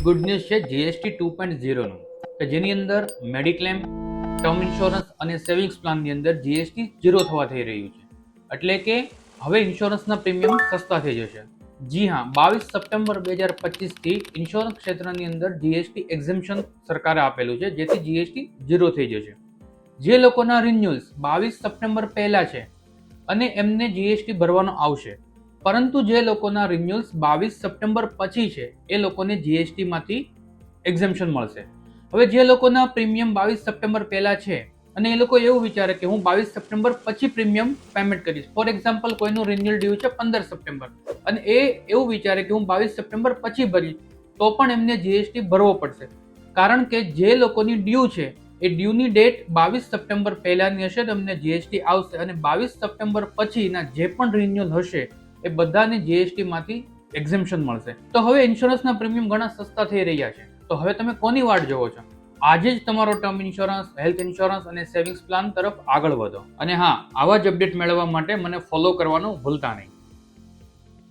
Good news છે GST 2.0 નું, કે જેની અંદર મેડિક્લેમ, ટર્મ ઇન્સ્યોરન્સ અને સેવિંગ્સ પ્લાનની અંદર જીએસટી 0 થવા થઈ રહ્યું છે. એટલે કે હવે ઇન્સ્યોરન્સના પ્રીમિયમ સસ્તા થઈ જશે. જી હા, 22 સપ્ટેમ્બર 2025 થી ઇન્સ્યોરન્સ ક્ષેત્રની અંદર જીએસટી એક્ઝેમ્પશન સરકારે આપેલું છે, જેથી જીએસટી 0 થઈ જશે. જે લોકોના રિન્યુઅલ્સ 22 સપ્ટેમ્બર પહેલા છે અને એમને જીએસટી ભરવાનો આવશે, પરંતુ જે લોકોના રિન્યુઅલ્સ 22 સપ્ટેમ્બર પછી છે એ લોકોને જીએસટી માંથી એક્ઝેમ્પશન મળશે. હવે જે લોકોના પ્રીમિયમ 22 સપ્ટેમ્બર પહેલા છે અને એ લોકો એવું વિચારે કે હું 22 સપ્ટેમ્બર પછી પ્રીમિયમ પેમેન્ટ કરીશ, ફોર એક્ઝામ્પલ કોઈનું રિન્યુઅલ ડ્યુ છે 15 સપ્ટેમ્બર અને એ એવું વિચારે કે હું 22 સપ્ટેમ્બર પછી ભરીશ, તો પણ એમને જીએસટી ભરવો પડશે. કારણ કે જે લોકોની ડ્યુ છે એ ડ્યુની ડેટ 22 સપ્ટેમ્બર પહેલાની હશે તો એમને જીએસટી આવશે, અને 22 સપ્ટેમ્બર પછીના જે પણ રિન્યુઅલ હશે એ બધાને જીએસટી માંથી એક્ઝેમ્પશન મળશે. તો હવે ઇન્સ્યોરન્સના પ્રીમિયમ ઘણા સસ્તા થઈ રહ્યા છે. તો હવે તમે કોની વાટ જોવો છો? આજે જ તમારો ટર્મ ઇન્સ્યોરન્સ, હેલ્થ ઇન્સ્યોરન્સ અને સેવિંગ્સ પ્લાન તરફ આગળ વધો. અને હા, આવા જ અપડેટ મેળવવા માટે મને ફોલો કરવાનું ભૂલતા નહીં.